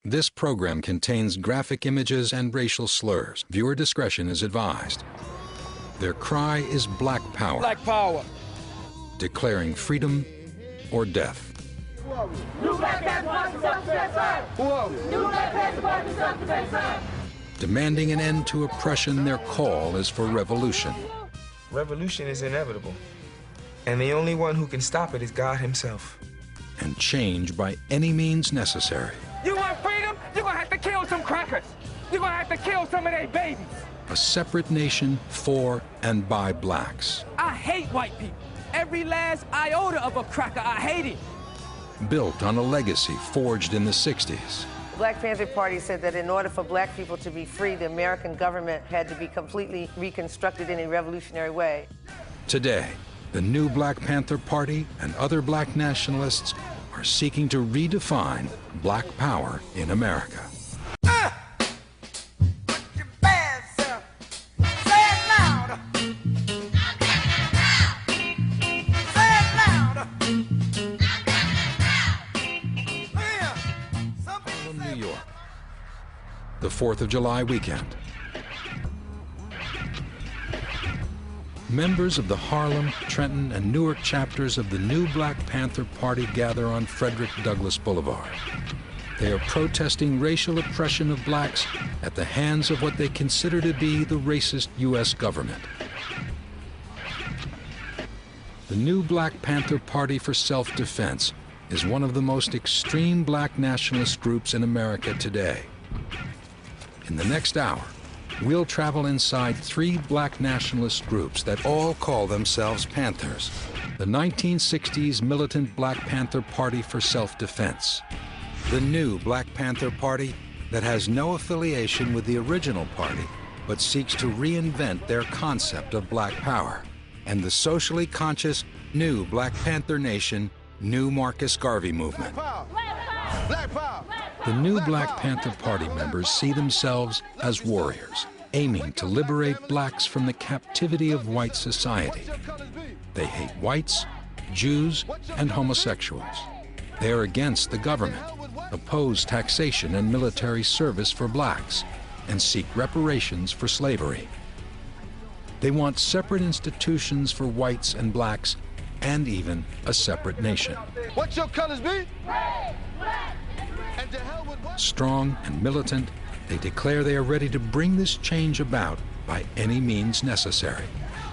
This program contains graphic images and racial slurs. Viewer discretion is advised. Their cry is Black Power. Black Power. Declaring freedom or death. New Black Panther Party self-defense. New Black Panther Party self-defense. Demanding an end to oppression, their call is for revolution. Revolution is inevitable, and the only one who can stop it is God himself. And change by any means necessary. You want freedom? You're gonna have to kill some crackers. You're gonna have to kill some of their babies. A separate nation for and by blacks. I hate white people. Every last iota of a cracker, I hate it. Built on a legacy forged in the 60s. The Black Panther Party said that in order for black people to be free, the American government had to be completely reconstructed in a revolutionary way. Today, the new Black Panther Party and other black nationalists are seeking to redefine black power in America. New York, the 4th of July weekend. Members of the Harlem, Trenton, and Newark chapters of the new Black Panther Party gather on Frederick Douglass Boulevard. They are protesting racial oppression of blacks at the hands of what they consider to be the racist U.S. government. The new Black Panther Party for Self-Defense is one of the most extreme black nationalist groups in America today. In the next hour, we'll travel inside 3 black nationalist groups that all call themselves Panthers. The 1960s militant Black Panther Party for Self-Defense. The new Black Panther Party that has no affiliation with the original party, but seeks to reinvent their concept of black power. And the socially conscious new Black Panther Nation, New Marcus Garvey movement. The new Black Panther Party members see themselves as warriors, aiming to liberate blacks from the captivity of white society. They hate whites, Jews, and homosexuals. They are against the government, oppose taxation and military service for blacks, and seek reparations for slavery. They want separate institutions for whites and blacks, and even a separate nation. What your colors be? Red, black. And to hell with what? Strong and militant, they declare they are ready to bring this change about by any means necessary,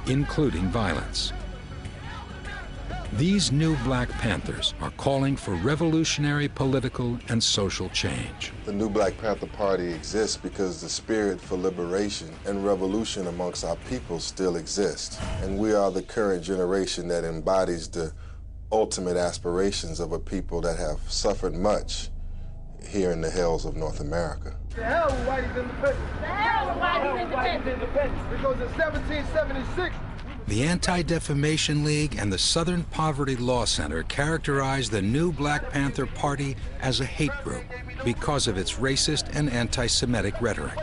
including violence. These new Black Panthers are calling for revolutionary political and social change. The new Black Panther Party exists because the spirit for liberation and revolution amongst our people still exists. And we are the current generation that embodies the ultimate aspirations of a people that have suffered much here in the hells of North America. The hell with whitey's independence. The hell with whitey's independence. Because in 1776, The Anti-Defamation League and the Southern Poverty Law Center characterize the new Black Panther Party as a hate group because of its racist and anti-Semitic rhetoric.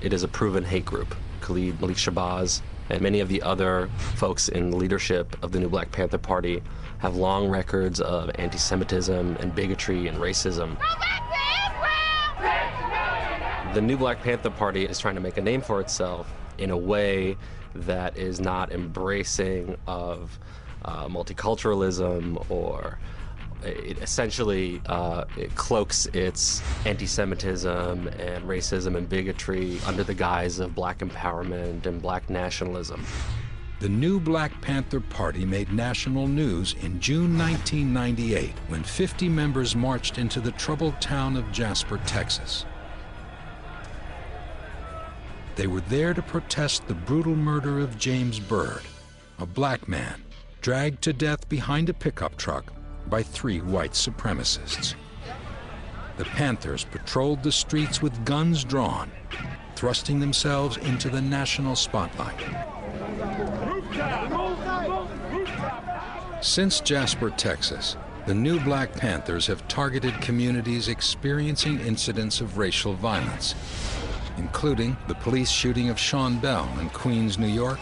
It is a proven hate group. Khalid, Malik Shabazz, and many of the other folks in leadership of the new Black Panther Party have long records of anti-Semitism and bigotry and racism. Go back to Israel! The new Black Panther Party is trying to make a name for itself in a way that is not embracing of multiculturalism, or it essentially it cloaks its anti-Semitism and racism and bigotry under the guise of black empowerment and black nationalism. The new Black Panther Party made national news in June 1998 when 50 members marched into the troubled town of Jasper, Texas. They were there to protest the brutal murder of James Byrd, a black man dragged to death behind a pickup truck by 3 white supremacists. The Panthers patrolled the streets with guns drawn, thrusting themselves into the national spotlight. Since Jasper, Texas, the new Black Panthers have targeted communities experiencing incidents of racial violence, including the police shooting of Sean Bell in Queens, New York,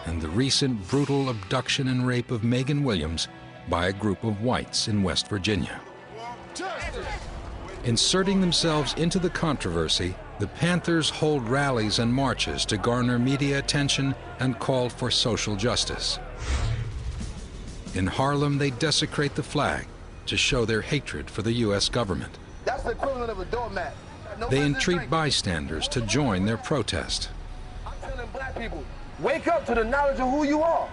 and the recent brutal abduction and rape of Megan Williams by a group of whites in West Virginia. Inserting themselves into the controversy, the Panthers hold rallies and marches to garner media attention and call for social justice. In Harlem, they desecrate the flag to show their hatred for the U.S. government. That's the equivalent of a doormat. They entreat bystanders to join their protest. I'm telling black people, wake up to the knowledge of who you are.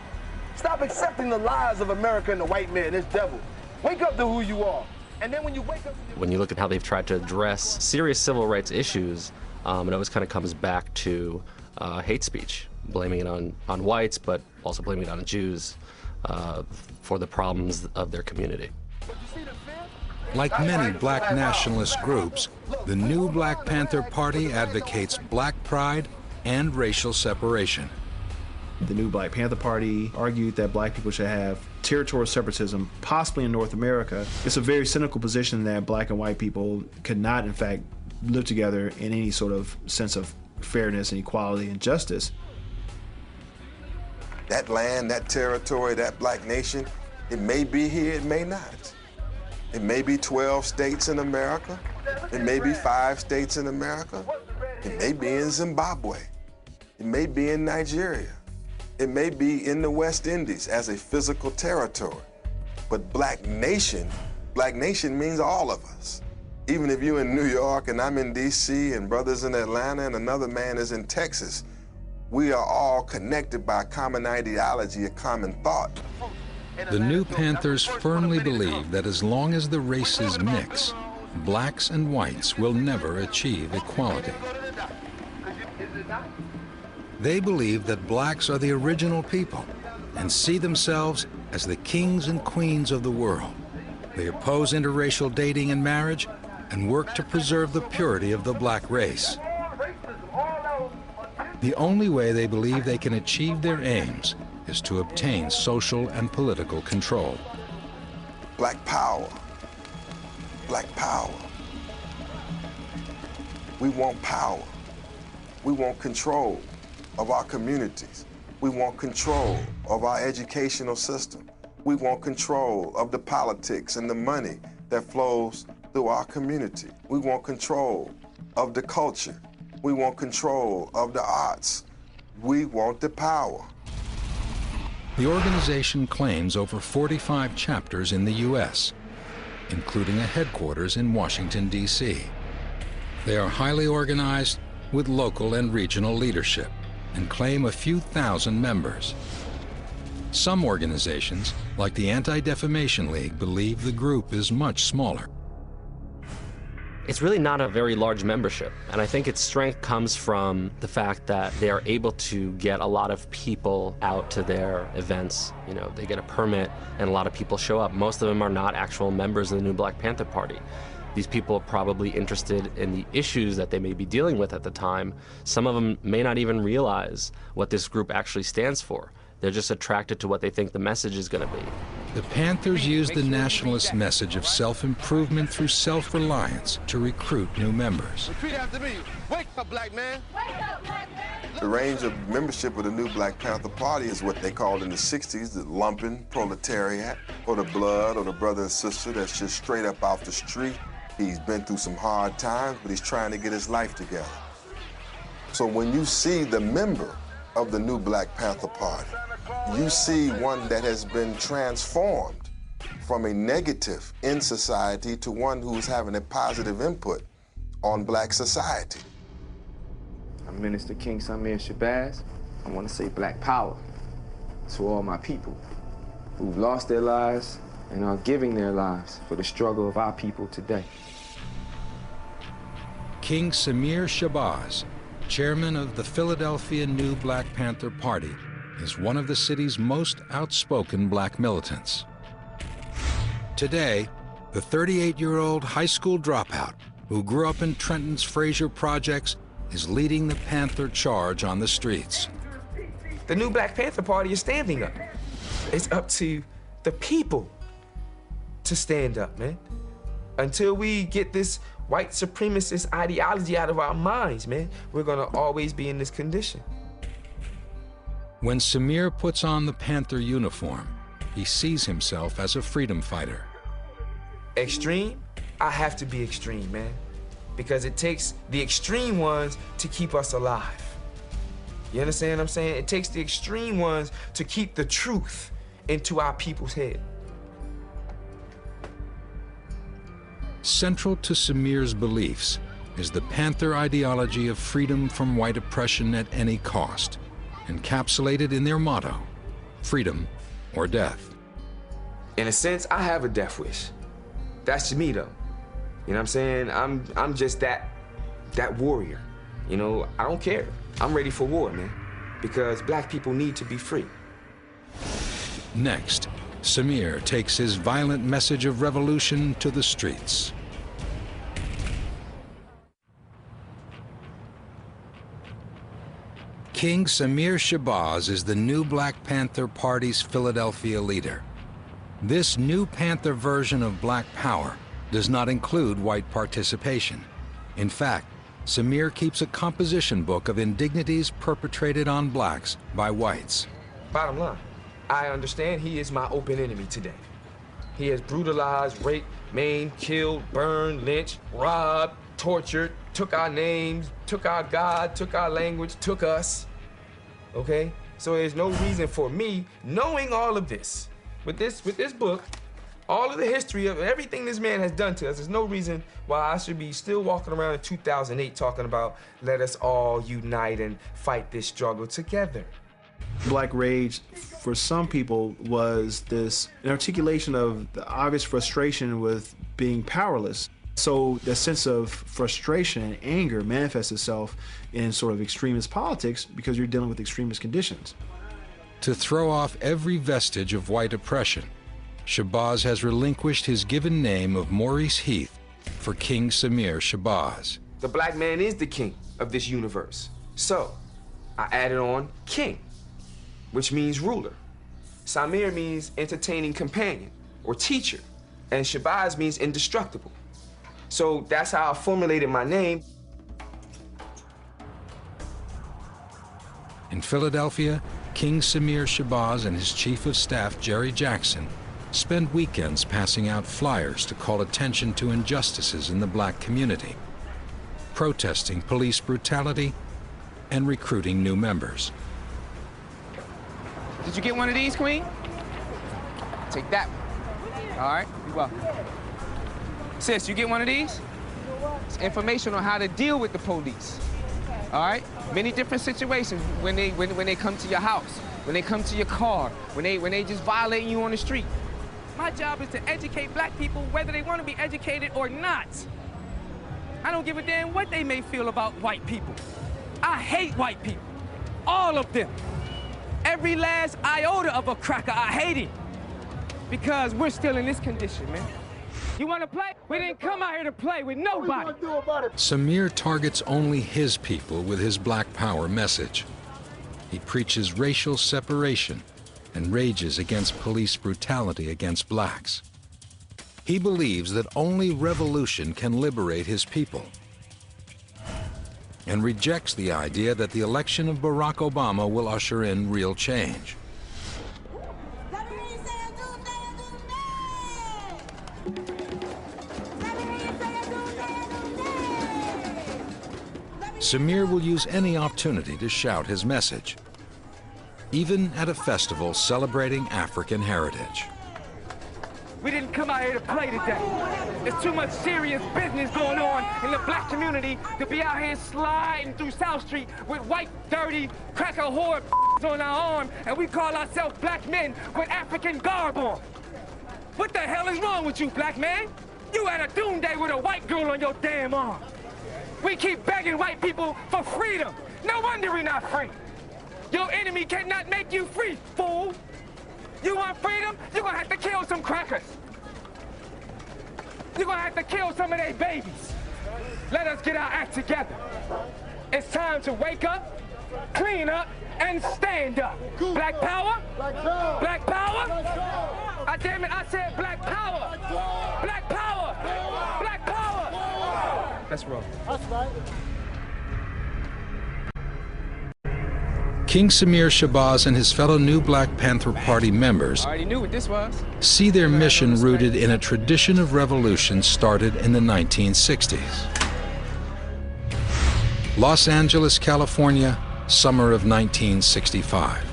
Stop accepting the lies of America and the white man, this devil. Wake up to who you are. And then when you wake up... When you look at how they've tried to address serious civil rights issues, it always kind of comes back to hate speech, blaming it on whites, but also blaming it on Jews for the problems of their community. Like many black nationalist groups, the new Black Panther Party advocates black pride and racial separation. The new Black Panther Party argued that black people should have territorial separatism, possibly in North America. It's a very cynical position that black and white people could not, in fact, live together in any sort of sense of fairness and equality and justice. That land, that territory, that black nation, it may be here, it may not. It may be 12 states in America. It may be 5 states in America. It may be in Zimbabwe. It may be in Nigeria. It may be in the West Indies as a physical territory. But black nation means all of us. Even if you're in New York and I'm in DC and brother's in Atlanta and another man is in Texas, we are all connected by a common ideology, a common thought. The new Panthers firmly believe that as long as the races mix, blacks and whites will never achieve equality. They believe that blacks are the original people and see themselves as the kings and queens of the world. They oppose interracial dating and marriage and work to preserve the purity of the black race. The only way they believe they can achieve their aims is to obtain social and political control. Black power. Black power. We want power. We want control of our communities. We want control of our educational system. We want control of the politics and the money that flows through our community. We want control of the culture. We want control of the arts. We want the power. The organization claims over 45 chapters in the U.S., including a headquarters in Washington, D.C. They are highly organized with local and regional leadership and claim a few thousand members. Some organizations, like the Anti-Defamation League, believe the group is much smaller. It's really not a very large membership, and I think its strength comes from the fact that they are able to get a lot of people out to their events. You know, they get a permit and a lot of people show up. Most of them are not actual members of the new Black Panther Party. These people are probably interested in the issues that they may be dealing with at the time. Some of them may not even realize what this group actually stands for. They're just attracted to what they think the message is going to be. The Panthers use the nationalist message of self-improvement through self-reliance to recruit new members. Repeat after me. Wake up, black man. Wake up, black man. The range of membership of the new Black Panther Party is what they called in the 60s the lumpen proletariat, or the blood, or the brother and sister that's just straight up off the street. He's been through some hard times, but he's trying to get his life together. So when you see the member of the new Black Panther Party, you see one that has been transformed from a negative in society to one who's having a positive input on black society. I'm Minister King Samir Shabazz. I want to say black power to all my people who've lost their lives and are giving their lives for the struggle of our people today. King Samir Shabazz, chairman of the Philadelphia New Black Panther Party, is one of the city's most outspoken black militants. Today, the 38-year-old high school dropout who grew up in Trenton's Fraser projects is leading the Panther charge on the streets. The new Black Panther Party is standing up. It's up to the people to stand up, man. Until we get this white supremacist ideology out of our minds, man, we're gonna always be in this condition. When Samir puts on the Panther uniform, he sees himself as a freedom fighter. Extreme I have to be extreme, man. Because it takes the extreme ones to keep us alive. You understand what I'm saying? It takes the extreme ones to keep the truth into our people's head. Central to Sameer's beliefs is the Panther ideology of freedom from white oppression at any cost, encapsulated in their motto, freedom or death. In a sense, I have a death wish. That's me, though. You know what I'm saying? I'm just that warrior. You know, I don't care. I'm ready for war, man, because black people need to be free. Next, Sameer takes his violent message of revolution to the streets. King Sameer Shabazz is the new Black Panther Party's Philadelphia leader. This new Panther version of Black Power does not include white participation. In fact, Sameer keeps a composition book of indignities perpetrated on blacks by whites. Bottom line, I understand he is my open enemy today. He has brutalized, raped, maimed, killed, burned, lynched, robbed, tortured, took our names, took our God, took our language, took us. Okay? So there's no reason for me, knowing all of this, with this book, all of the history of everything this man has done to us, there's no reason why I should be still walking around in 2008 talking about let us all unite and fight this struggle together. Black rage, for some people, was an articulation of the obvious frustration with being powerless. So the sense of frustration and anger manifests itself in sort of extremist politics because you're dealing with extremist conditions. To throw off every vestige of white oppression, Shabazz has relinquished his given name of Maurice Heath for King Sameer Shabazz. The black man is the king of this universe. So I added on king, which means ruler. Sameer means entertaining companion or teacher, and Shabazz means indestructible. So that's how I formulated my name. In Philadelphia, King Sameer Shabazz and his chief of staff, Jerry Jackson, spend weekends passing out flyers to call attention to injustices in the black community, protesting police brutality, and recruiting new members. Did you get one of these, Queen? Take that one. All right, you're welcome. Sis, you get one of these? It's information on how to deal with the police. All right? Many different situations when they come to your house, when they come to your car, when they just violating you on the street. My job is to educate black people whether they want to be educated or not. I don't give a damn what they may feel about white people. I hate white people. All of them. Every last iota of a cracker, I hate it. Because we're still in this condition, man. You want to play? We didn't come out here to play with nobody. What are you gonna do about it? Sameer targets only his people with his Black Power message. He preaches racial separation and rages against police brutality against blacks. He believes that only revolution can liberate his people, and rejects the idea that the election of Barack Obama will usher in real change. Sameer will use any opportunity to shout his message, even at a festival celebrating African heritage. We didn't come out here to play today. There's too much serious business going on in the black community to be out here sliding through South Street with white, dirty, cracker whore on our arm, and we call ourselves black men with African garb on. What the hell is wrong with you, black man? You had a doomsday with a white girl on your damn arm. We keep begging white people for freedom. No wonder we're not free. Your enemy cannot make you free, fool. You want freedom? You're gonna have to kill some crackers. You're gonna have to kill some of their babies. Let us get our act together. It's time to wake up, clean up, and stand up. Black power? Black power! Black power? Ah, damn it, I said black power! Black power! Black power! That's wrong. That's right. King Samir Shabazz and his fellow New Black Panther Party members I already knew what this was. see their mission rooted in a tradition of revolution started in the 1960s. Los Angeles, California, summer of 1965.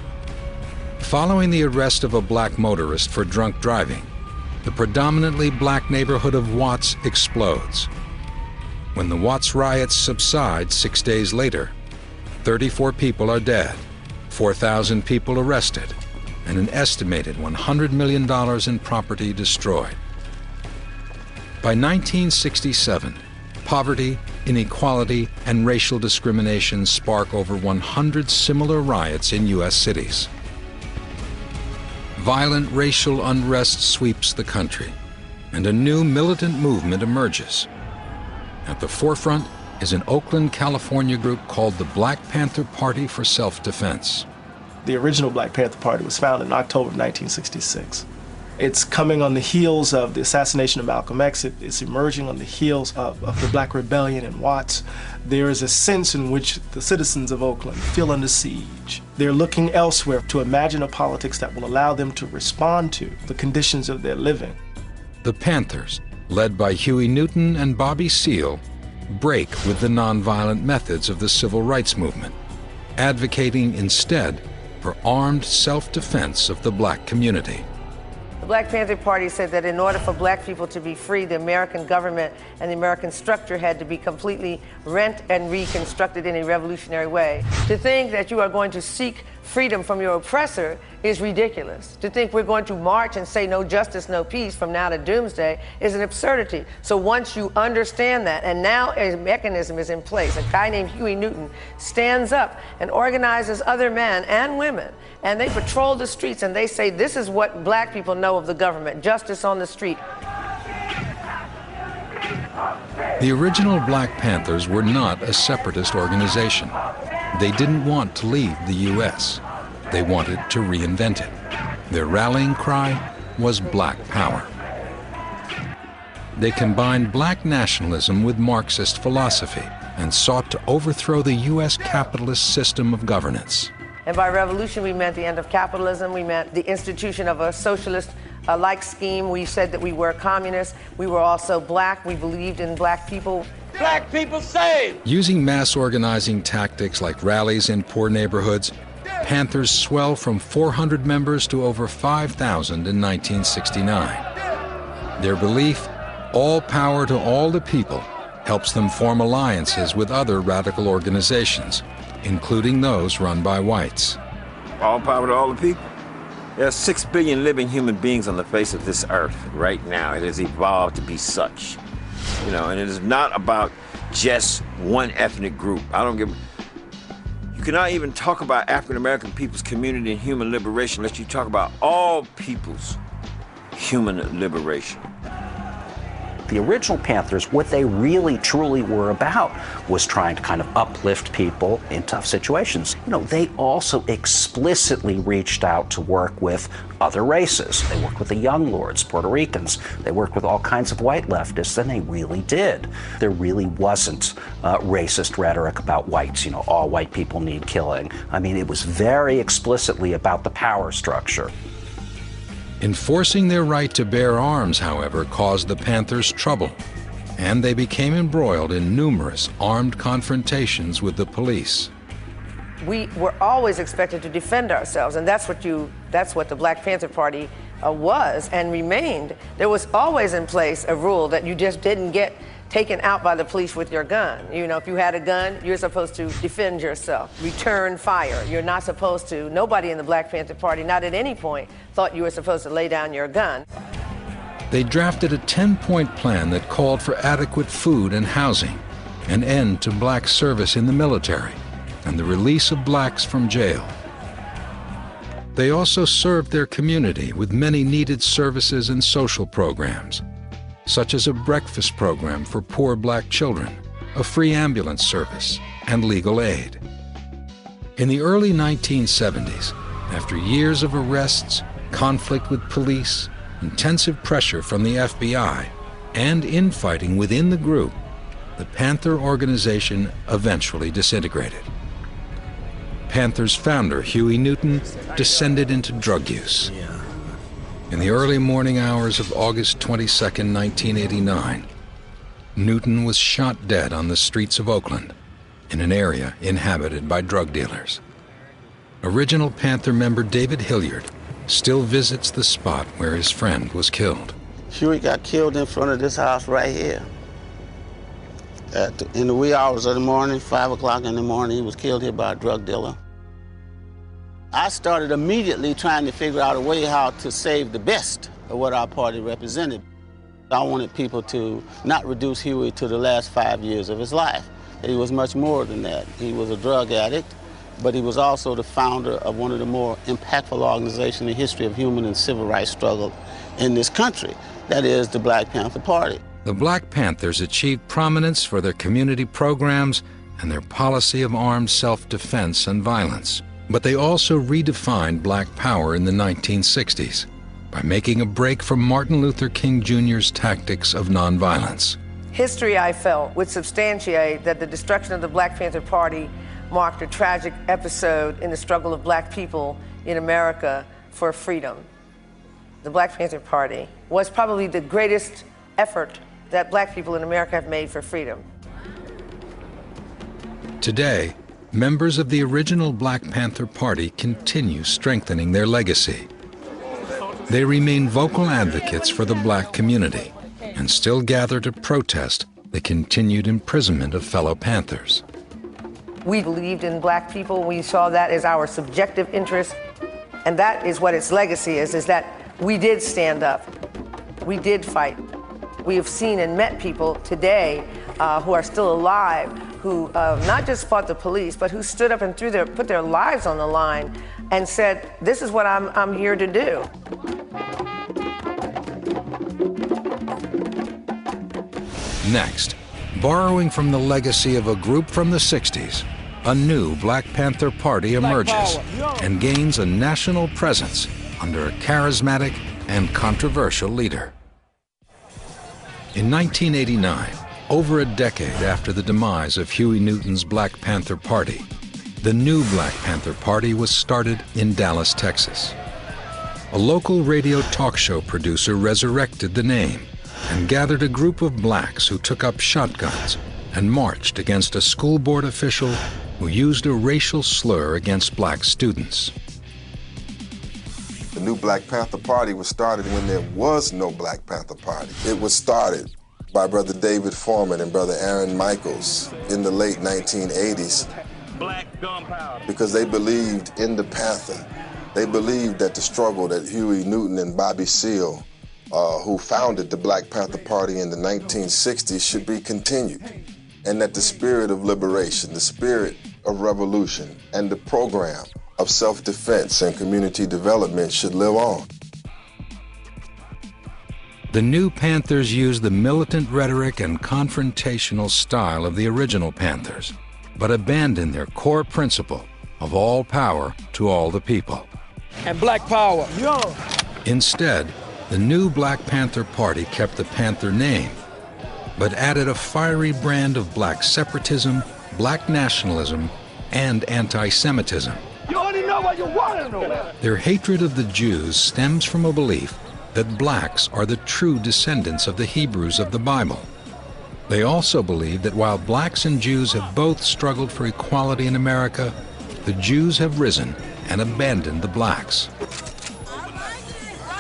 Following the arrest of a black motorist for drunk driving, the predominantly black neighborhood of Watts explodes. When the Watts riots subside 6 days later, 34 people are dead, 4,000 people arrested, and an estimated $100 million in property destroyed. By 1967, poverty, inequality, and racial discrimination spark over 100 similar riots in U.S. cities. Violent racial unrest sweeps the country, and a new militant movement emerges. At the forefront is an Oakland, California group called the Black Panther Party for Self-Defense. The original Black Panther Party was founded in October of 1966. It's coming on the heels of the assassination of Malcolm X. It's emerging on the heels of the Black Rebellion in Watts. There is a sense in which the citizens of Oakland feel under siege. They're looking elsewhere to imagine a politics that will allow them to respond to the conditions of their living. The Panthers, led by Huey Newton and Bobby Seale, break with the nonviolent methods of the civil rights movement, advocating instead for armed self-defense of the black community. The Black Panther Party said that in order for black people to be free, the American government and the American structure had to be completely rent and reconstructed in a revolutionary way. To think that you are going to seek freedom from your oppressor is ridiculous. To think we're going to march and say no justice, no peace from now to doomsday is an absurdity. So once you understand that, and now a mechanism is in place, a guy named Huey Newton stands up and organizes other men and women, and they patrol the streets and they say, this is what black people know of the government, justice on the street. The original Black Panthers were not a separatist organization. They didn't want to leave the U.S. They wanted to reinvent it. Their rallying cry was Black Power. They combined black nationalism with Marxist philosophy and sought to overthrow the U.S. capitalist system of governance. And by revolution, we meant the end of capitalism. We meant the institution of a socialist-like scheme. We said that we were communists. We were also black. We believed in black people. Black people saved! Using mass organizing tactics like rallies in poor neighborhoods, Panthers swell from 400 members to over 5,000 in 1969. Their belief, all power to all the people, helps them form alliances with other radical organizations, including those run by whites. All power to all the people. There are 6 billion living human beings on the face of this earth right now. It has evolved to be such. You know, and it is not about just one ethnic group. You cannot even talk about African-American people's community and human liberation unless you talk about all people's human liberation. The original Panthers, what they really truly were about was trying to kind of uplift people in tough situations. You know, they also explicitly reached out to work with other races. They worked with the Young Lords, Puerto Ricans. They worked with all kinds of white leftists, and they really did. There really wasn't racist rhetoric about whites, you know, all white people need killing. I mean, it was very explicitly about the power structure. Enforcing their right to bear arms, however, caused the Panthers trouble, and they became embroiled in numerous armed confrontations with the police. We were always expected to defend ourselves, and that's what the Black Panther Party was and remained. There was always in place a rule that you just didn't get taken out by the police with your gun. You know, if you had a gun, you're supposed to defend yourself, return fire. You're not supposed to, nobody in the Black Panther Party, not at any point, thought you were supposed to lay down your gun. They drafted a 10-point plan that called for adequate food and housing, an end to black service in the military, and the release of blacks from jail. They also served their community with many needed services and social programs, such as a breakfast program for poor black children, a free ambulance service, and legal aid. In the early 1970s, after years of arrests, conflict with police, intensive pressure from the FBI, and infighting within the group, the Panther organization eventually disintegrated. Panthers founder, Huey Newton, descended into drug use. In the early morning hours of August 22, 1989, Newton was shot dead on the streets of Oakland, in an area inhabited by drug dealers. Original Panther member David Hilliard still visits the spot where his friend was killed. Huey got killed in front of this house right here. In the wee hours of the morning, 5 o'clock in the morning, he was killed here by a drug dealer. I started immediately trying to figure out a way how to save the best of what our party represented. I wanted people to not reduce Huey to the last 5 years of his life. He was much more than that. He was a drug addict, but he was also the founder of one of the more impactful organizations in the history of human and civil rights struggle in this country. That is the Black Panther Party. The Black Panthers achieved prominence for their community programs and their policy of armed self-defense and violence. But they also redefined black power in the 1960s by making a break from Martin Luther King Jr.'s tactics of nonviolence. History, I felt, would substantiate that the destruction of the Black Panther Party marked a tragic episode in the struggle of black people in America for freedom. The Black Panther Party was probably the greatest effort that black people in America have made for freedom. Today, members of the original Black Panther Party continue strengthening their legacy. They remain vocal advocates for the black community and still gather to protest the continued imprisonment of fellow Panthers. We believed in black people. We saw that as our subjective interest, and that is what its legacy is that we did stand up. We did fight. We have seen and met people today who are still alive, who not just fought the police, but who stood up and put their lives on the line and said, this is what I'm here to do. Next, borrowing from the legacy of a group from the 60s, a new Black Panther Party emerges and gains a national presence under a charismatic and controversial leader. In 1989, over a decade after the demise of Huey Newton's Black Panther Party, the new Black Panther Party was started in Dallas, Texas. A local radio talk show producer resurrected the name and gathered a group of blacks who took up shotguns and marched against a school board official who used a racial slur against black students. The new Black Panther Party was started when there was no Black Panther Party. It was started by Brother David Foreman and Brother Aaron Michaels in the late 1980s because they believed in the Panther. They believed that the struggle that Huey Newton and Bobby Seale, who founded the Black Panther Party in the 1960s, should be continued, and that the spirit of liberation, the spirit of revolution, and the program of self-defense and community development should live on. The new Panthers used the militant rhetoric and confrontational style of the original Panthers, but abandoned their core principle of all power to all the people. And black power. Instead, the new Black Panther Party kept the Panther name, but added a fiery brand of black separatism, black nationalism, and anti-Semitism. You already know what you want to know. Their hatred of the Jews stems from a belief that blacks are the true descendants of the Hebrews of the Bible. They also believe that while blacks and Jews have both struggled for equality in America, the Jews have risen and abandoned the blacks.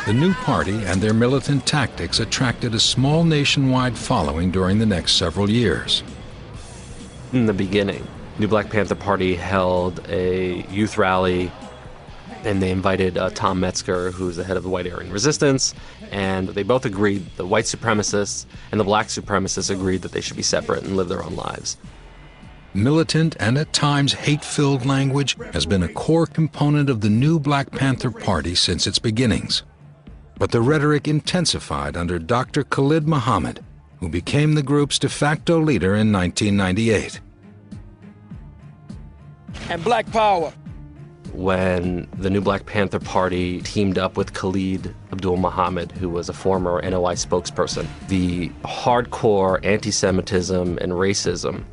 The new party and their militant tactics attracted a small nationwide following during the next several years. In the beginning, New Black Panther Party held a youth rally, and they invited Tom Metzger, who's the head of the White Aryan Resistance, and they both agreed, the white supremacists and the black supremacists agreed that they should be separate and live their own lives. Militant and at times hate-filled language has been a core component of the new Black Panther Party since its beginnings. But the rhetoric intensified under Dr. Khalid Muhammad, who became the group's de facto leader in 1998. And black power. When the new Black Panther Party teamed up with Khalid Abdul Muhammad, who was a former NOI spokesperson, the hardcore anti-Semitism and racism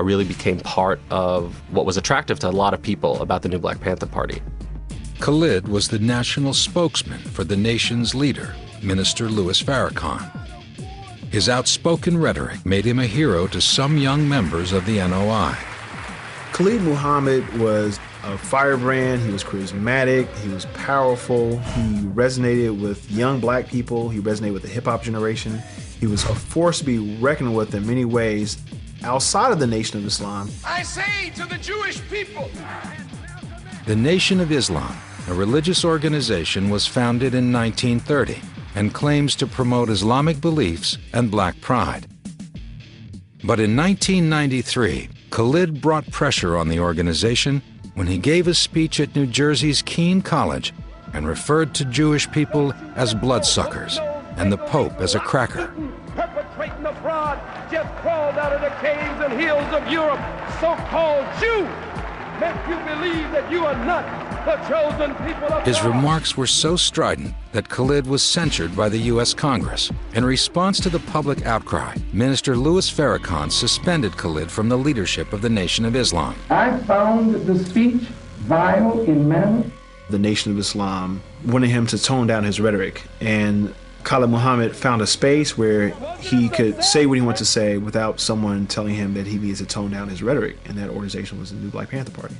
really became part of what was attractive to a lot of people about the new Black Panther Party. Khalid was the national spokesman for the nation's leader, Minister Louis Farrakhan. His outspoken rhetoric made him a hero to some young members of the NOI. Khalid Muhammad was a firebrand. He was charismatic. He was powerful. He resonated with young black people. He resonated with the hip-hop generation. He was a force to be reckoned with in many ways outside of the Nation of Islam. I say to the Jewish people, The Nation of Islam, a religious organization, was founded in 1930 and claims to promote Islamic beliefs and black pride. But in 1993, Khalid brought pressure on the organization when he gave a speech at New Jersey's Keene College and referred to Jewish people as bloodsuckers and the Pope as a cracker. perpetrating a fraud, just crawled out of the caves and hills of Europe, so-called Jew, make you believe that you are not the chosen people of His God. remarks were so strident that Khalid was censured by the U.S. Congress. In response to the public outcry, Minister Louis Farrakhan suspended Khalid from the leadership of the Nation of Islam. I found the speech vile in manner. The Nation of Islam wanted him to tone down his rhetoric, and Khalid Muhammad found a space where he could say what he wanted to say without someone telling him that he needs to tone down his rhetoric, and that organization was the New Black Panther Party.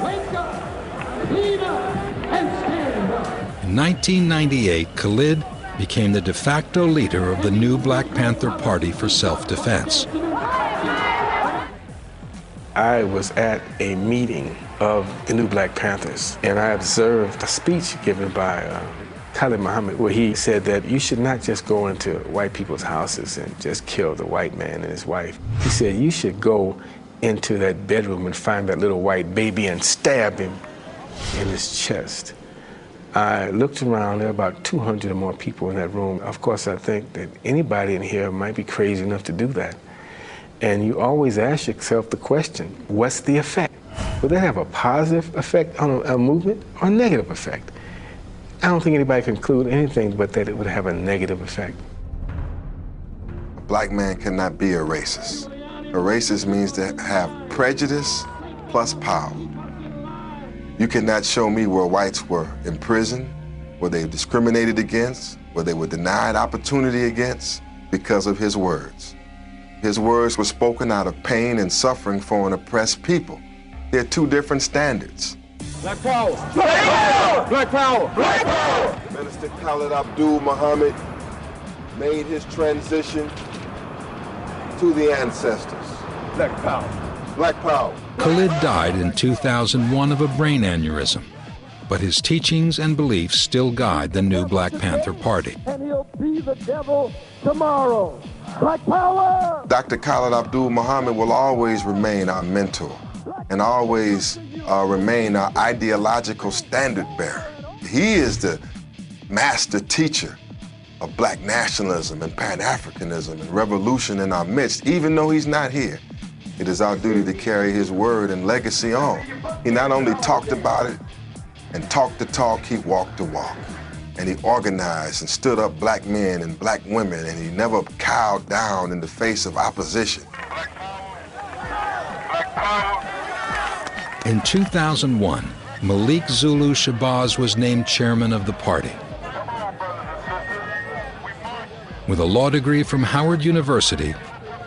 Wake up, lead up, and stand up. In 1998, Khalid became the de facto leader of the new Black Panther Party for self-defense. I was at a meeting of the new Black Panthers, and I observed a speech given by Khalid Muhammad, where he said that you should not just go into white people's houses and just kill the white man and his wife. He said you should go into that bedroom and find that little white baby and stab him in his chest. I looked around, there were about 200 or more people in that room. Of course, I think that anybody in here might be crazy enough to do that. And you always ask yourself the question, what's the effect? Will that have a positive effect on a movement or a negative effect? I don't think anybody can conclude anything but that it would have a negative effect. A black man cannot be a racist. A racist means to have prejudice plus power. You cannot show me where whites were imprisoned, where they were discriminated against, where they were denied opportunity against because of his words. His words were spoken out of pain and suffering for an oppressed people. They're two different standards. Black power! Black power! Black power! Black power! Minister Khalid Abdul Muhammad made his transition to the ancestors. Black power! Black power! Khalid died in 2001 of a brain aneurysm, but his teachings and beliefs still guide the new Black Panther Party. And he'll be the devil tomorrow. Black power! Dr. Khalid Abdul Muhammad will always remain our mentor and always remain our ideological standard bearer. He is the master teacher of black nationalism and Pan-Africanism and revolution in our midst, even though he's not here. It is our duty to carry his word and legacy on. He not only talked about it and talked the talk, he walked the walk. And he organized and stood up black men and black women, and he never cowed down in the face of opposition. In 2001, Malik Zulu Shabazz was named chairman of the party. With a law degree from Howard University,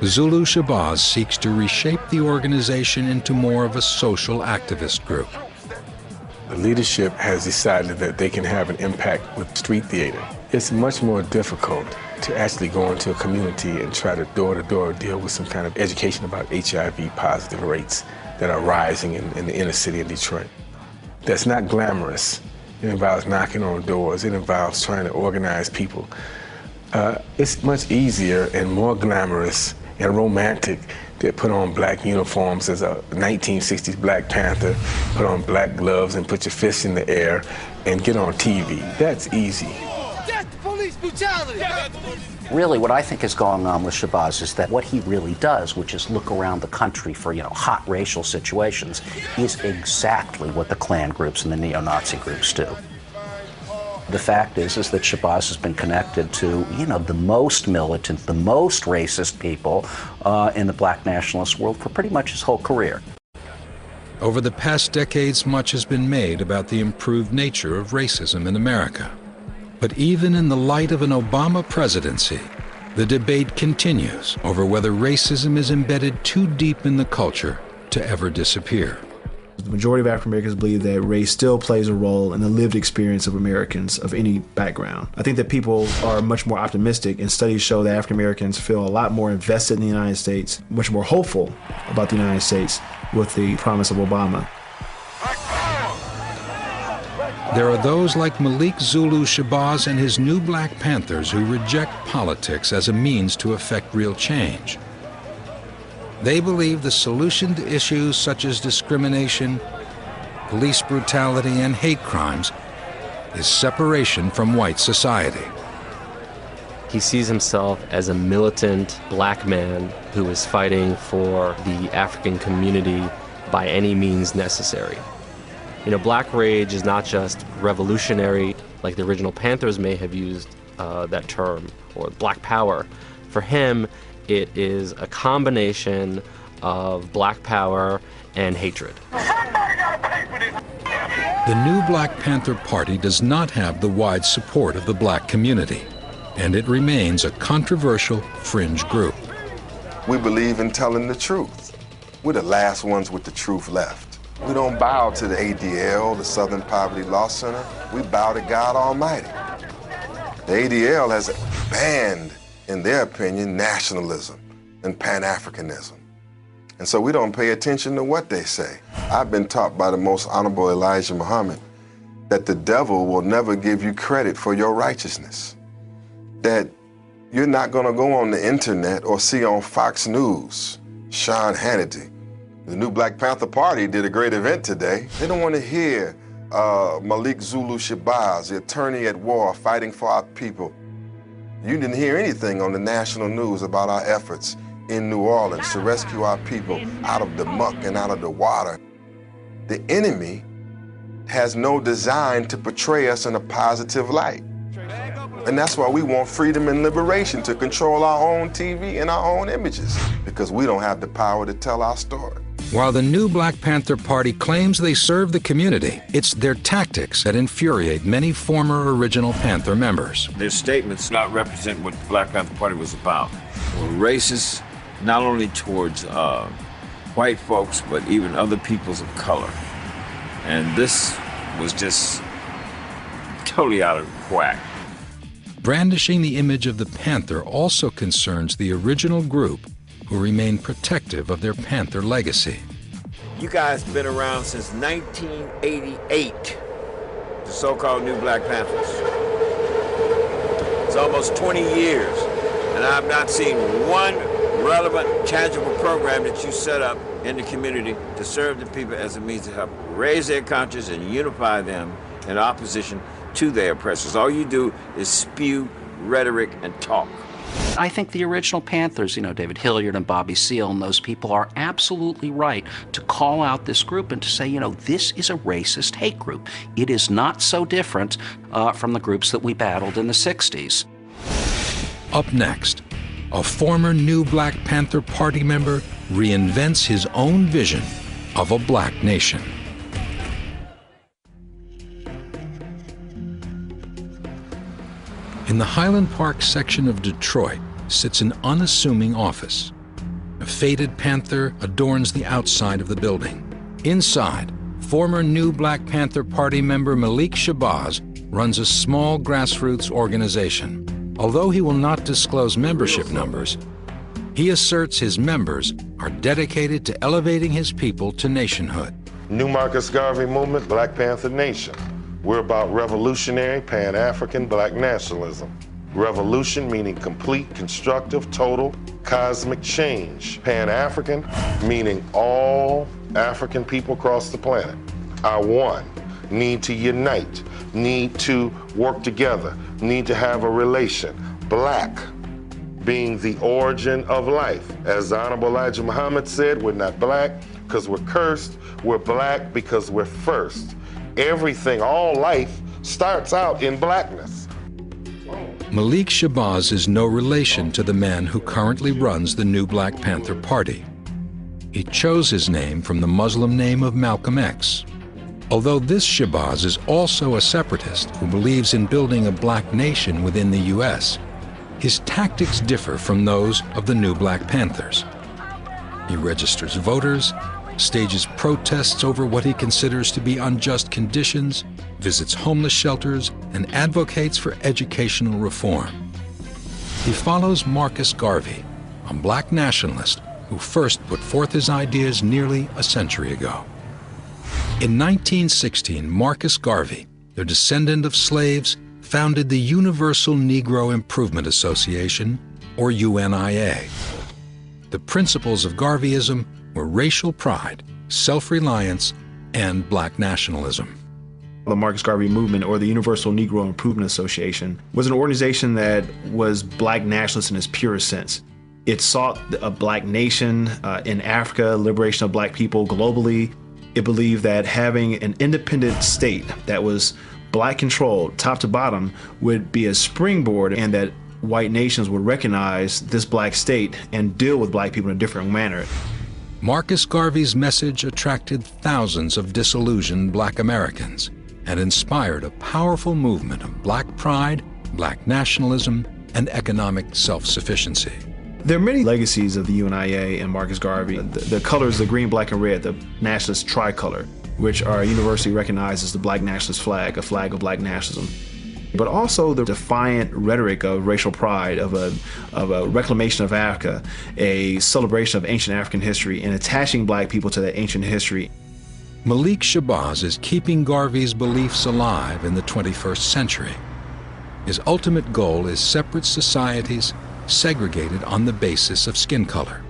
Zulu Shabazz seeks to reshape the organization into more of a social activist group. The leadership has decided that they can have an impact with street theater. It's much more difficult to actually go into a community and try to door-to-door deal with some kind of education about HIV positive rates that are rising in the inner city of Detroit. That's not glamorous. It involves knocking on doors. It involves trying to organize people. It's much easier and more glamorous and romantic to put on black uniforms as a 1960s Black Panther, put on black gloves and put your fists in the air and get on TV. That's easy. That's police brutality! Really, what I think is going on with Shabazz is that what he really does, which is look around the country for, hot racial situations, is exactly what the Klan groups and the neo-Nazi groups do. The fact is that Shabazz has been connected to, the most militant, the most racist people in the black nationalist world for pretty much his whole career. Over the past decades, much has been made about the improved nature of racism in America. But even in the light of an Obama presidency, the debate continues over whether racism is embedded too deep in the culture to ever disappear. The majority of African Americans believe that race still plays a role in the lived experience of Americans of any background. I think that people are much more optimistic, and studies show that African Americans feel a lot more invested in the United States, much more hopeful about the United States with the promise of Obama. There are those like Malik Zulu Shabazz and his new Black Panthers who reject politics as a means to effect real change. They believe the solution to issues such as discrimination, police brutality, and hate crimes is separation from white society. He sees himself as a militant black man who is fighting for the African community by any means necessary. Black rage is not just revolutionary, like the original Panthers may have used that term, or black power. For him, it is a combination of black power and hatred. The new Black Panther Party does not have the wide support of the black community, and it remains a controversial fringe group. We believe in telling the truth. We're the last ones with the truth left. We don't bow to the ADL, the Southern Poverty Law Center. We bow to God Almighty. The ADL has banned, in their opinion, nationalism and Pan-Africanism. And so we don't pay attention to what they say. I've been taught by the most honorable Elijah Muhammad that the devil will never give you credit for your righteousness. That you're not gonna go on the internet or see on Fox News, Sean Hannity. The new Black Panther Party did a great event today. They don't want to hear Malik Zulu Shabazz, the attorney at war, fighting for our people. You didn't hear anything on the national news about our efforts in New Orleans to rescue our people out of the muck and out of the water. The enemy has no design to portray us in a positive light. And that's why we want freedom and liberation to control our own TV and our own images, because we don't have the power to tell our story. While the new Black Panther Party claims they serve the community, it's their tactics that infuriate many former original Panther members. Their statements not represent what the Black Panther Party was about. We're racist not only towards white folks, but even other peoples of color. And this was just totally out of whack. Brandishing the image of the Panther also concerns the original group, who remain protective of their Panther legacy. You guys have been around since 1988, the so-called New Black Panthers. It's almost 20 years, and I've not seen one relevant, tangible program that you set up in the community to serve the people as a means to help raise their conscience and unify them in opposition to their oppressors. All you do is spew rhetoric and talk. I think the original Panthers, David Hilliard and Bobby Seale and those people are absolutely right to call out this group and to say, this is a racist hate group. It is not so different from the groups that we battled in the 60s. Up next, a former new Black Panther Party member reinvents his own vision of a black nation. In the Highland Park section of Detroit sits an unassuming office. A faded panther adorns the outside of the building. Inside, former new Black Panther Party member Malik Shabazz runs a small grassroots organization. Although he will not disclose membership numbers, he asserts his members are dedicated to elevating his people to nationhood. New Marcus Garvey Movement, Black Panther Nation. We're about revolutionary, Pan-African black nationalism. Revolution meaning complete, constructive, total, cosmic change. Pan-African meaning all African people across the planet are one, need to unite, need to work together, need to have a relation. Black being the origin of life. As the Honorable Elijah Muhammad said, we're not black because we're cursed, we're black because we're first. Everything, all life starts out in blackness. Malik Shabazz is no relation to the man who currently runs the new Black Panther Party. He chose his name from the Muslim name of Malcolm X. Although this Shabazz is also a separatist who believes in building a black nation within the U.S., his tactics differ from those of the new Black Panthers. He registers voters, stages protests over what he considers to be unjust conditions, visits homeless shelters, and advocates for educational reform. He follows Marcus Garvey, a black nationalist who first put forth his ideas nearly a century ago. In 1916, Marcus Garvey, the descendant of slaves, founded the Universal Negro Improvement Association, or UNIA. The principles of Garveyism were racial pride, self-reliance, and black nationalism. The Marcus Garvey movement, or the Universal Negro Improvement Association, was an organization that was black nationalist in its purest sense. It sought a black nation in Africa, liberation of black people globally. It believed that having an independent state that was black controlled, top to bottom, would be a springboard, and that white nations would recognize this black state and deal with black people in a different manner. Marcus Garvey's message attracted thousands of disillusioned black Americans and inspired a powerful movement of black pride, black nationalism, and economic self-sufficiency. There are many legacies of the UNIA and Marcus Garvey. The colors, the green, black, and red, the nationalist tricolor, which are universally recognized as the black nationalist flag, a flag of black nationalism. But also the defiant rhetoric of racial pride, of a reclamation of Africa, a celebration of ancient African history, and attaching black people to that ancient history. Malik Shabazz is keeping Garvey's beliefs alive in the 21st century. His ultimate goal is separate societies segregated on the basis of skin color.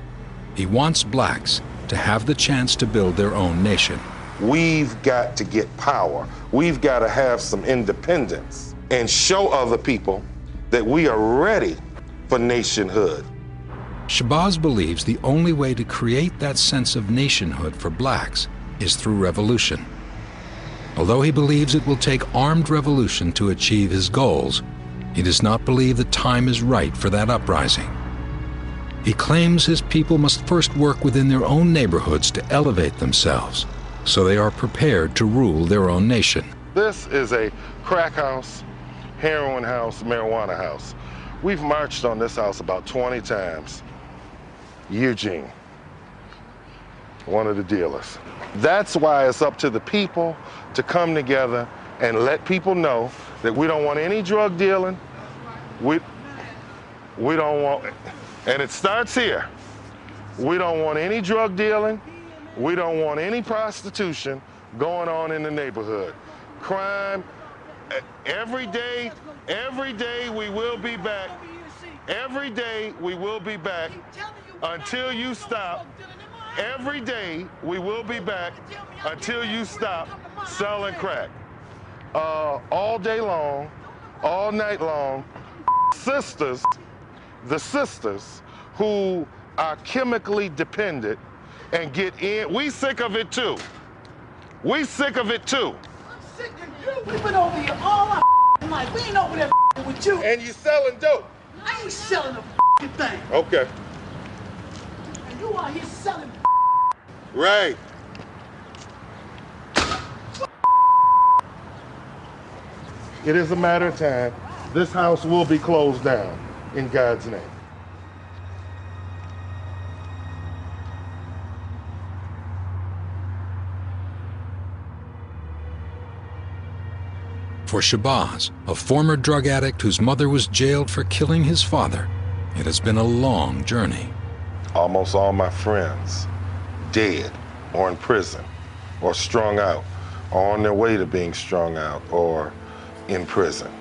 He wants blacks to have the chance to build their own nation. We've got to get power. We've got to have some independence and show other people that we are ready for nationhood. Shabazz believes the only way to create that sense of nationhood for blacks is through revolution. Although he believes it will take armed revolution to achieve his goals, he does not believe the time is right for that uprising. He claims his people must first work within their own neighborhoods to elevate themselves, so they are prepared to rule their own nation. This is a crack house, heroin house, marijuana house. We've marched on this house about 20 times. Eugene, one of the dealers. That's why it's up to the people to come together and let people know that we don't want any drug dealing. We don't want, and it starts here. We don't want any drug dealing. We don't want any prostitution going on in the neighborhood. Crime, every day we will be back. Every day we will be back until you stop. Every day we will be back until you stop selling crack. All day long, all night long. Sisters, the sisters who are chemically dependent and get in, we sick of it too. We sick of it too. I'm sick of you. We've been over here all our life. We ain't over there with you. And you selling dope. I ain't selling a thing. Okay. And you out here selling. Right. It is a matter of time. This house will be closed down in God's name. For Shabazz, a former drug addict whose mother was jailed for killing his father, it has been a long journey. Almost all my friends dead or in prison or strung out or on their way to being strung out or in prison.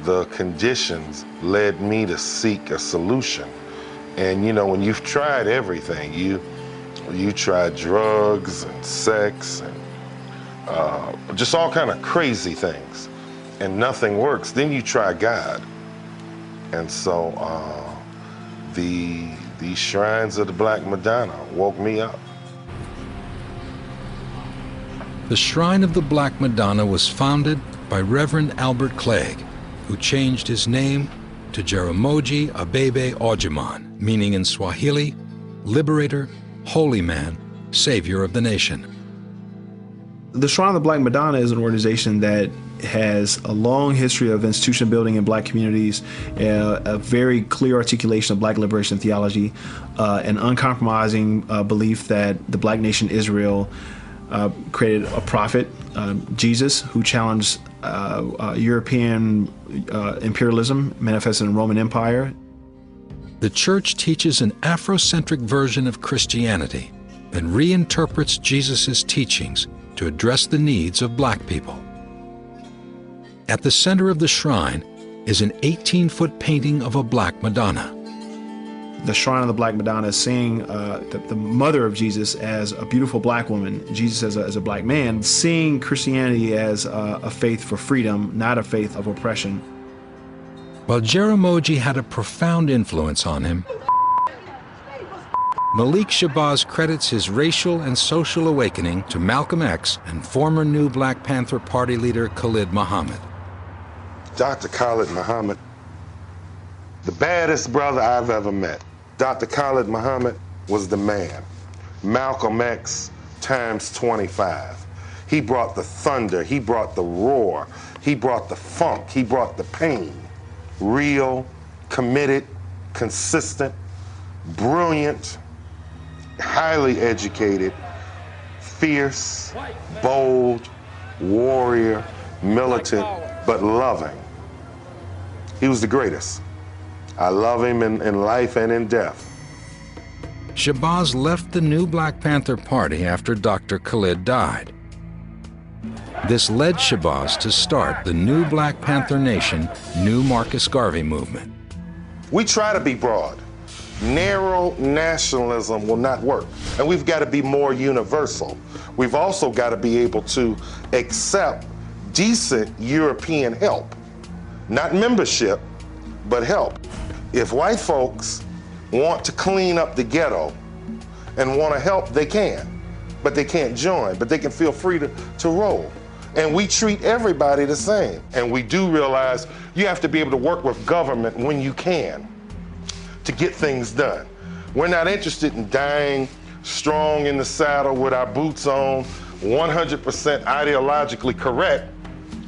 The conditions led me to seek a solution. And you know, when you've tried everything, you tried drugs and sex and just all kind of crazy things, and nothing works, then you try God. And so the shrines of the Black Madonna woke me up. The Shrine of the Black Madonna was founded by Reverend Albert Clegg, who changed his name to Jaramogi Abebe Ojiman, meaning in Swahili, liberator, holy man, savior of the nation. The Shrine of the Black Madonna is an organization that has a long history of institution building in black communities, a very clear articulation of black liberation theology, an uncompromising belief that the black nation Israel created a prophet, Jesus, who challenged European imperialism manifested in the Roman Empire. The church teaches an Afrocentric version of Christianity and reinterprets Jesus' teachings to address the needs of black people. At the center of the shrine is an 18-foot painting of a Black Madonna. The Shrine of the Black Madonna is seeing the mother of Jesus as a beautiful black woman, Jesus as a black man, seeing Christianity as a faith for freedom, not a faith of oppression. While Jaramogi had a profound influence on him, Malik Shabazz credits his racial and social awakening to Malcolm X and former new Black Panther Party leader Khalid Muhammad. Dr. Khalid Muhammad, the baddest brother I've ever met. Dr. Khalid Muhammad was the man. Malcolm X times 25. He brought the thunder, he brought the roar, he brought the funk, he brought the pain. Real, committed, consistent, brilliant, highly educated, fierce, bold, warrior, militant, but loving. He was the greatest. I love him in life and in death. Shabazz left the new Black Panther Party after Dr. Khalid died. This led Shabazz to start the new Black Panther Nation, New Marcus Garvey movement. We try to be broad. Narrow nationalism will not work, and we've got to be more universal. We've also got to be able to accept decent European help. Not membership, but help. If white folks want to clean up the ghetto and want to help, they can. But they can't join, but they can feel free to roll. And we treat everybody the same. And we do realize you have to be able to work with government when you can to get things done. We're not interested in dying strong in the saddle with our boots on, 100% ideologically correct,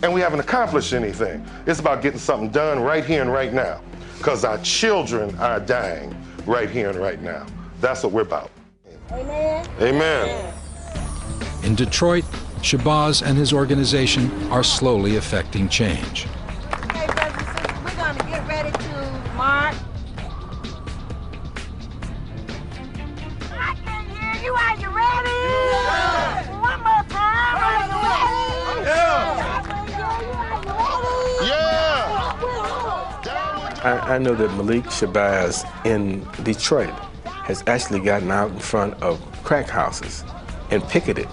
and we haven't accomplished anything. It's about getting something done right here and right now, because our children are dying right here and right now. That's what we're about. Amen. Amen. In Detroit, Shabazz and his organization are slowly effecting change. Okay, brothers and sisters, we're going to get ready to march. I can hear you. Are you ready? Yeah. One more time. Are you ready? Yeah. I can hear you. Are you ready? Yeah. I know that Malik Shabazz in Detroit has actually gotten out in front of crack houses and picketed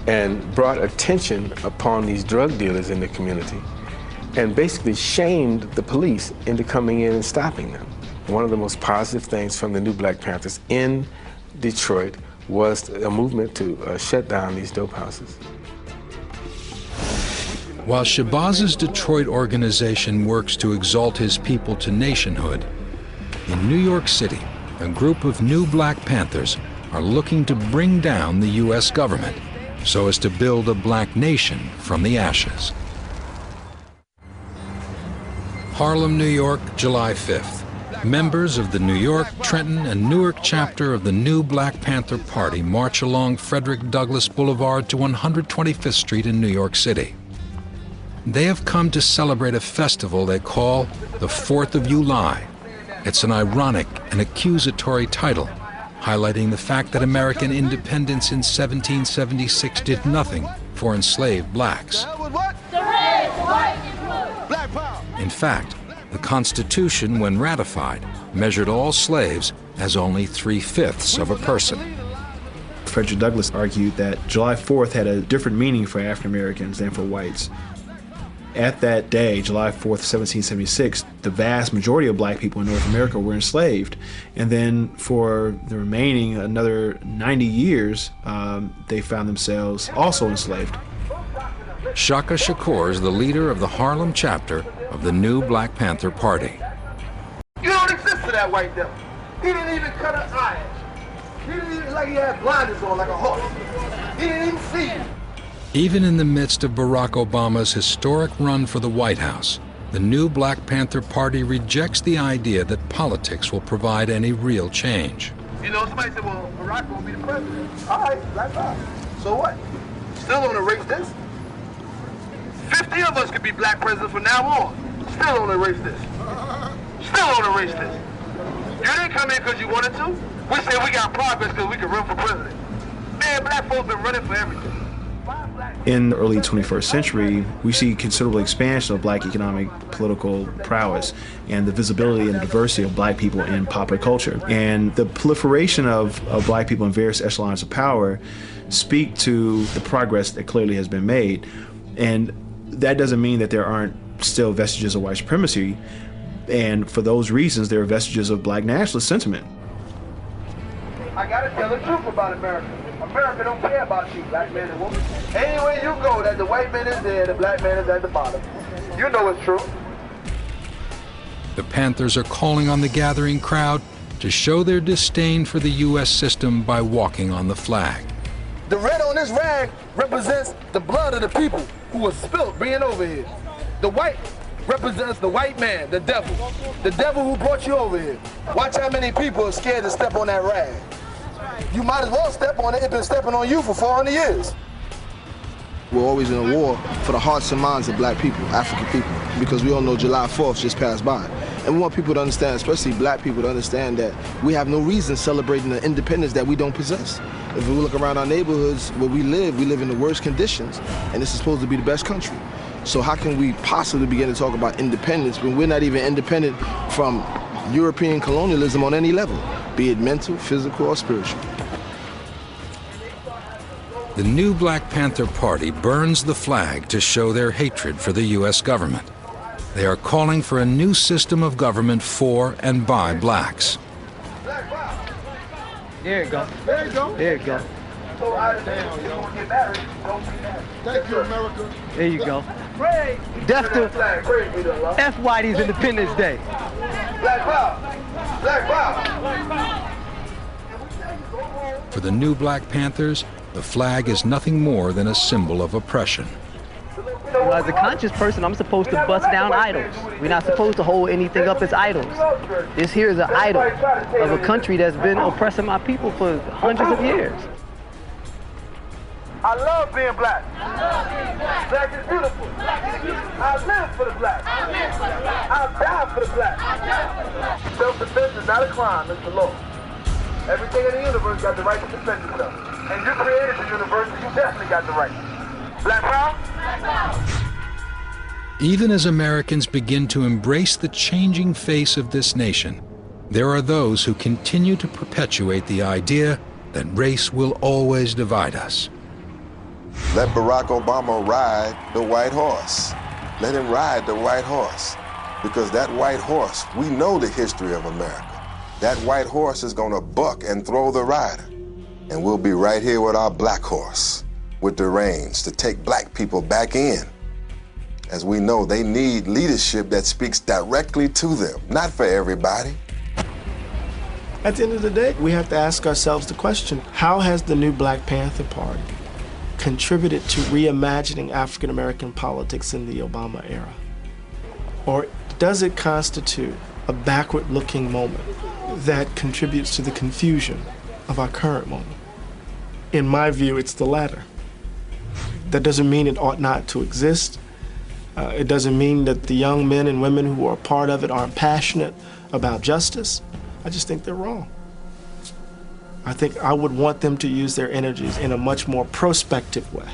and brought attention upon these drug dealers in the community and basically shamed the police into coming in and stopping them. One of the most positive things from the new Black Panthers in Detroit was a movement to shut down these dope houses. While Shabazz's Detroit organization works to exalt his people to nationhood, in New York City, a group of new Black Panthers are looking to bring down the U.S. government so as to build a black nation from the ashes. Harlem, New York, July 5th. Members of the New York, Trenton, and Newark chapter of the new Black Panther Party march along Frederick Douglass Boulevard to 125th Street in New York City. They have come to celebrate a festival they call the 4th of July. It's an ironic and accusatory title, highlighting the fact that American independence in 1776 did nothing for enslaved blacks. In fact, the Constitution, when ratified, measured all slaves as only 3/5 of a person. Frederick Douglass argued that July 4th had a different meaning for African Americans than for whites. At that day, July 4th, 1776, the vast majority of black people in North America were enslaved. And then for the remaining another 90 years, they found themselves also enslaved. Shaka Shakur is the leader of the Harlem chapter of the new Black Panther Party. You don't exist to that white devil. He didn't even cut an eye. He didn't even, like he had blinders on like a horse. He didn't even see you. Even in the midst of Barack Obama's historic run for the White House, the new Black Panther Party rejects the idea that politics will provide any real change. You know, somebody said, well, Barack will be the president. All right, black power. So what? Still don't erase this. 50 of us could be black presidents from now on. Still don't erase this. Still don't erase this. You didn't come in because you wanted to. We said we got progress because we could run for president. Man, black folks been running for everything. In the early 21st century, we see considerable expansion of black economic political prowess and the visibility and diversity of black people in popular culture. And the proliferation of black people in various echelons of power speak to the progress that clearly has been made. And that doesn't mean that there aren't still vestiges of white supremacy. And for those reasons, there are vestiges of black nationalist sentiment. I gotta tell the truth about America. America don't care about you, black man and woman. Anywhere you go, that the white man is there, the black man is at the bottom. You know it's true. The Panthers are calling on the gathering crowd to show their disdain for the U.S. system by walking on the flag. The red on this rag represents the blood of the people who was spilt being over here. The white represents the white man, the devil who brought you over here. Watch how many people are scared to step on that rag. You might as well step on it. It's been stepping on you for 400 years. We're always in a war for the hearts and minds of black people, African people, because we all know July 4th just passed by. And we want people to understand, especially black people, to understand that we have no reason celebrating the independence that we don't possess. If we look around our neighborhoods where we live in the worst conditions, and this is supposed to be the best country. So how can we possibly begin to talk about independence when we're not even independent from European colonialism on any level, be it mental, physical, or spiritual? The new Black Panther Party burns the flag to show their hatred for the U.S. government. They are calling for a new system of government for and by blacks. There you go. There you go. There you go. Thank you, America. There you go. Death to F. Whitey's Independence Day. Black power. Black power. For the new Black Panthers, the flag is nothing more than a symbol of oppression. Well, as a conscious person, I'm supposed to bust down idols. We're not supposed to hold anything up as idols. This here is an idol of a country that's been oppressing my people for hundreds of years. I love being black. Black is beautiful. I live for the black. I'll die for the black. Self-defense is not a crime, it's the law. Everything in the universe got the right to defend itself. And you created the universe, so you definitely got the right. Black power? Even as Americans begin to embrace the changing face of this nation, there are those who continue to perpetuate the idea that race will always divide us. Let Barack Obama ride the white horse. Let him ride the white horse. Because that white horse, we know the history of America. That white horse is gonna buck and throw the rider. And we'll be right here with our black horse, with the reins to take black people back in. As we know, they need leadership that speaks directly to them, not for everybody. At the end of the day, we have to ask ourselves the question, how has the new Black Panther Party contributed to reimagining African American politics in the Obama era? Or does it constitute a backward-looking moment that contributes to the confusion of our current moment? In my view, it's the latter. That doesn't mean it ought not to exist. It doesn't mean that the young men and women who are part of it aren't passionate about justice. I just think they're wrong. I think I would want them to use their energies in a much more prospective way,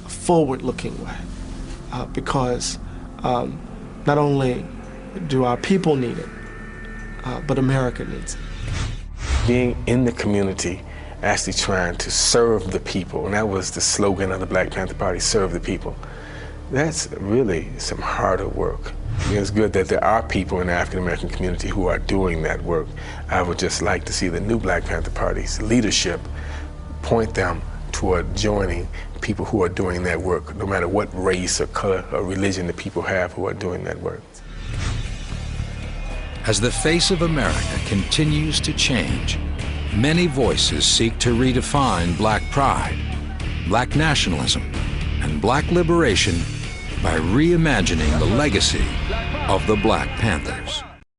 a forward-looking way, because not only do our people need it, but America needs it. Being in the community, actually trying to serve the people, and that was the slogan of the Black Panther Party, serve the people. That's really some harder work. It's good that there are people in the African American community who are doing that work. I would just like to see the new Black Panther Party's leadership point them toward joining people who are doing that work, no matter what race or color or religion the people have who are doing that work. As the face of America continues to change, many voices seek to redefine Black pride, Black nationalism, and Black liberation by reimagining the legacy of the Black Panthers.